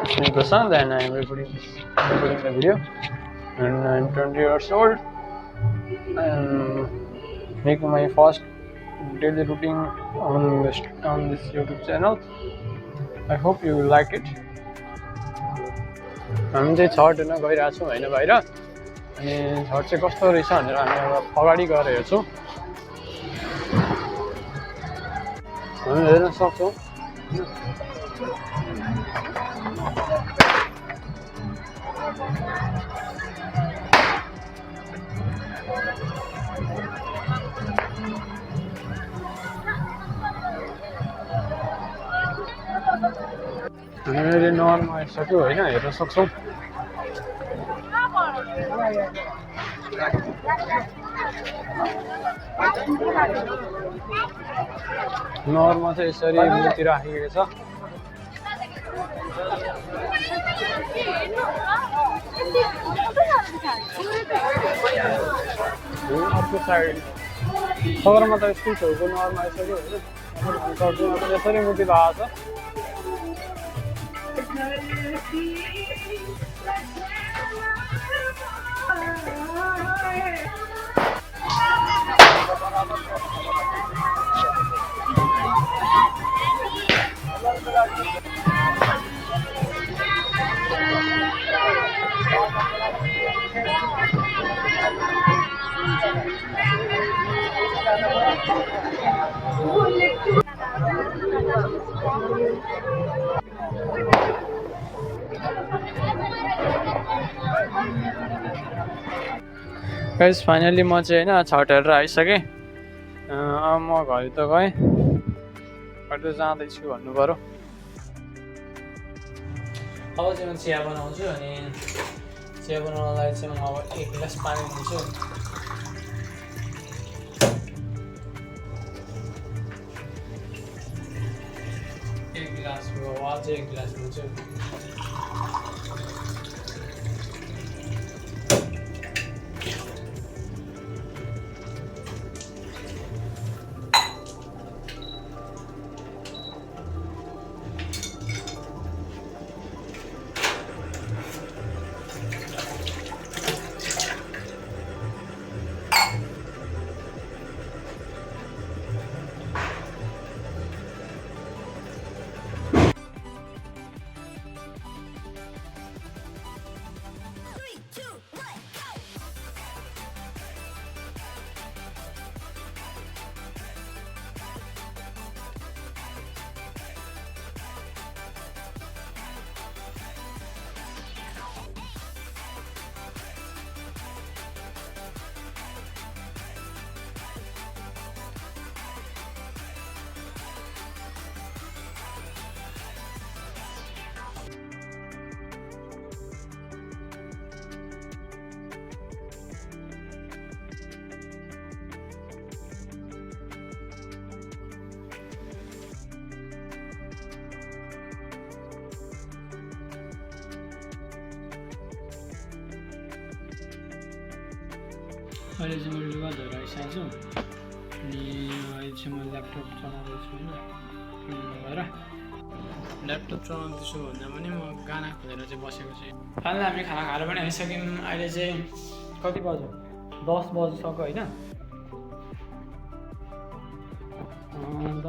It's me Prasad and I'm recording the video. And I'm 20 years old. I'm making my first daily routine on this YouTube channel. I hope you will like it. हामी चाहिँ छठ हेर्न गइरहेको छौँ होइन बाहिर अनि छठ चाहिँ कस्तो रहेछ भनेर हामी अब अगाडि गएर हेर्छौँ हामी हेर्न सक्छौँ हामीले नरमा आइसक्यो होइन हेर्न सक्छौँ नरमा चाहिँ यसरी मूर्ति राखेको छ अर्को साइड सगरमाथा स्कुल छेउको नरमा आइसक्यो होइन यसरी मूर्ति भएको छ गाइस फाइनली म चाहिँ होइन छठ हेरेर आइसकेँ अब म घरि त गएँ घरि त जाँदैछु भन्नु पऱ्यो अब चाहिँ म चिया बनाउँछु अनि चिया बनाउनलाई चाहिँ म अब 1 गिलास पानी दिन्छु एक गिलास हो अझै 1 गिलास दिन्छु अहिले चाहिँ मैले लुगा धोएर आइसकेको छु अनि अहिले चाहिँ म ल्यापटप चलाउँदैछु होइन भएर ल्यापटप चलाउँदैछु भन्दा पनि म गाना खोलेर चाहिँ बसेको छु फाइनली हामी खाना खाएर पनि आइसक्यौँ अहिले चाहिँ कति बज्यो 10 बजिसक्यो होइन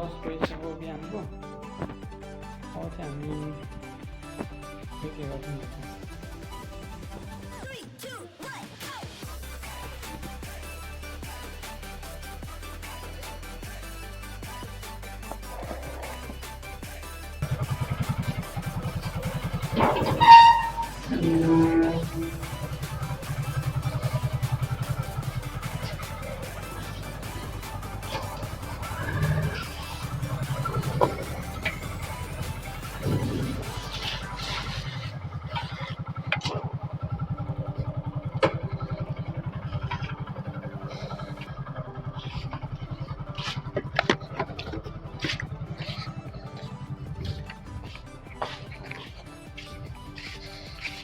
10 बजिसक्यो बिहानको अब चाहिँ हामी के गर्छौँ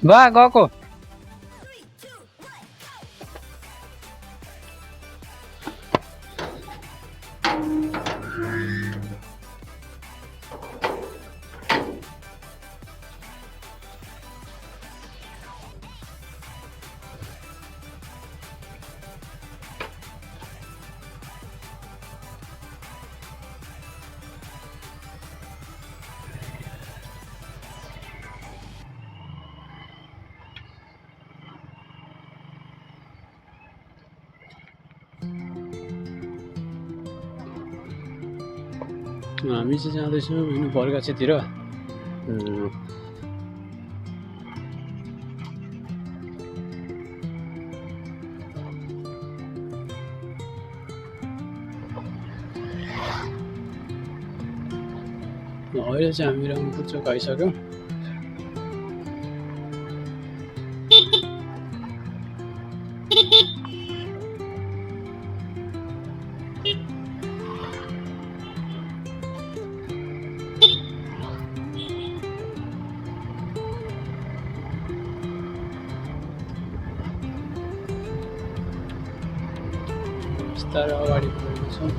बा गएको हामी चाहिँ जाँदैछौँ होइन बरगाछीतिर। अहिले चाहिँ हामी रङ्गपुर चोक आइसक्यौँ। बिस्तारै अगाडि बढ्दैछौँ।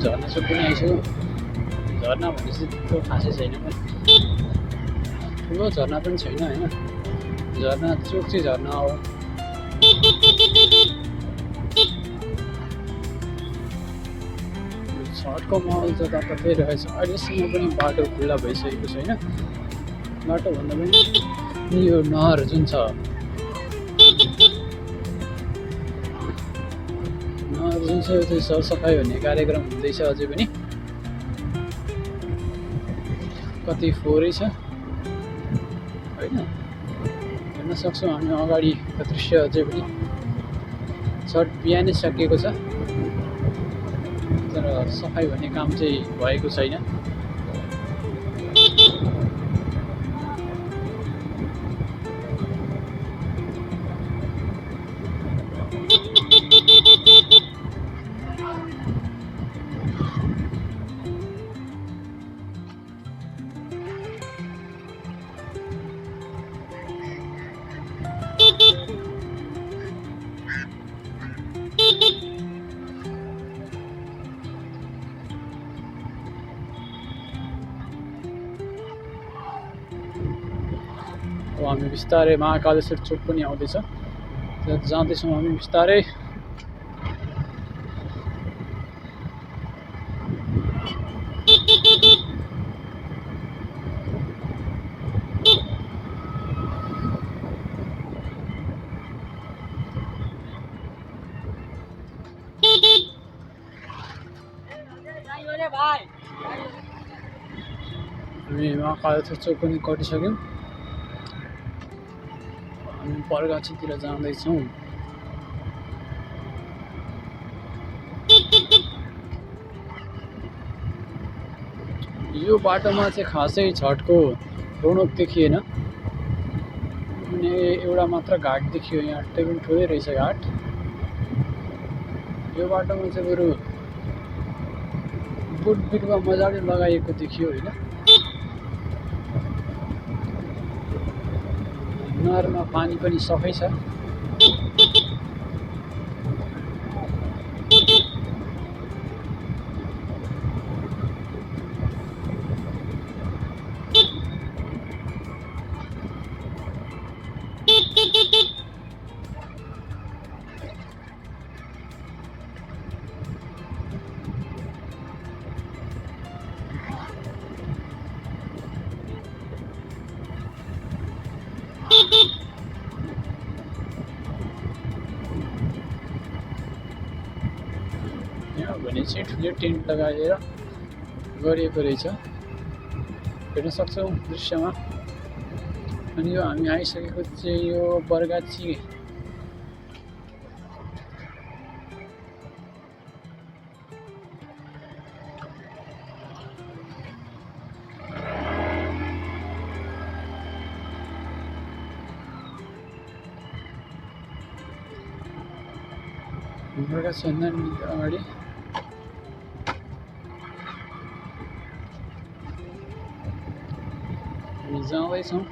झर्ना चोक पनि आइसक्यो। झर्ना भनेपछि त्यस्तो खासै छैन पनि, ठुलो झर्ना पनि छैन होइन। झर्ना चोक चाहिँ झर्ना हो। छठको माहौल जताततै रहेछ। अहिलेसम्म पनि बाटो खुल्ला भइसकेको छैन। बाटो भन्दा पनि यो नहर जुन छ, नहर जुन छ त्यो सरसफाइ भन्ने कार्यक्रम हुँदैछ अझै पनि। कति फोहोरै छ होइन, हेर्न सक्छौँ हामी अगाडिको दृश्य। अझै पनि छठ बिहानै सकिएको छ, तर सफाइ भन्ने काम चाहिँ भएको छैन। अब हामी बिस्तारै महाकालेश्वर चोक पनि आउँदैछ। जाँदैछौँ हामी बिस्तारै। हामी महाकालेश्वर चोक पनि कटिसक्यौँ। हामी बरगाछीतिर जाँदैछौँ। यो बाटोमा चाहिँ खासै छठको रौनक देखिएन। अनि एउटा मात्र घाट देखियो यहाँ, त्यो पनि ठुलै रहेछ घाट। यो बाटोमा चाहिँ बरु बोट बिरुवा मजाले लगाइएको देखियो होइन। नहरमा पानी पनि सफै छ। यहाँ भने चाहिँ ठुलो टेन्ट लगाएर गरिएको रहेछ, हेर्न सक्छौँ दृश्यमा। अनि यो हामी आइसकेको चाहिँ यो बरगाछी भन्दा अगाडि हामी जाँदैछौँ।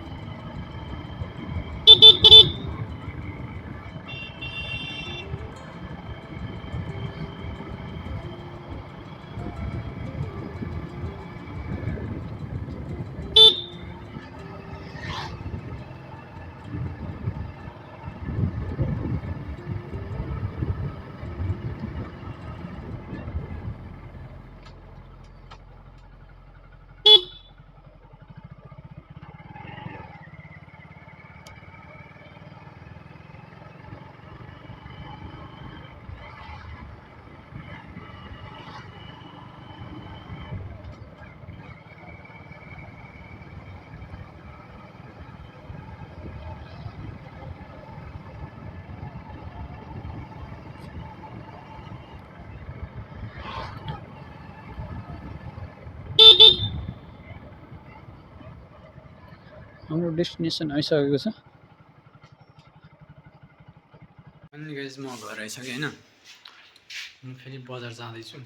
हाम्रो डेस्टिनेसन आइसकेको छ। अनि गाइस म घर आइसकेँ होइन। म फेरि बजार जाँदैछु।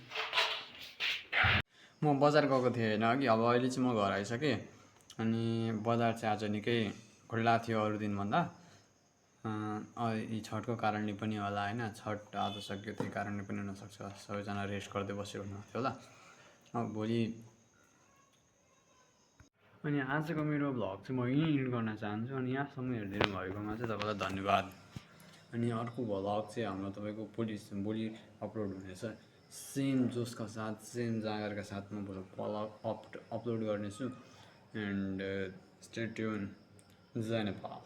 म बजार गएको थिएँ होइन अघि, अब अहिले चाहिँ म घर आइसकेँ। अनि बजार चाहिँ आज निकै खुल्ला थियो अरू दिनभन्दा। यी छठको कारणले पनि होला होइन, छठ आज सक्यो त्यही कारणले पनि हुनसक्छ, सबैजना रेस्ट गर्दै बसिरहनु थियो होला। अब भोलि अनि आजको मेरो भ्लग चाहिँ म यहीँ इन्ड गर्न चाहन्छु। अनि यहाँसम्म हेरिदिनु भएकोमा चाहिँ तपाईँलाई धन्यवाद। अनि अर्को भ्लग चाहिँ हाम्रो तपाईँको भोलि अपलोड हुनेछ, सेम जोसका साथ, सेम जागरका साथ म भ्लग अपलोड गर्नेछु। And stay tune. जय नेपाल।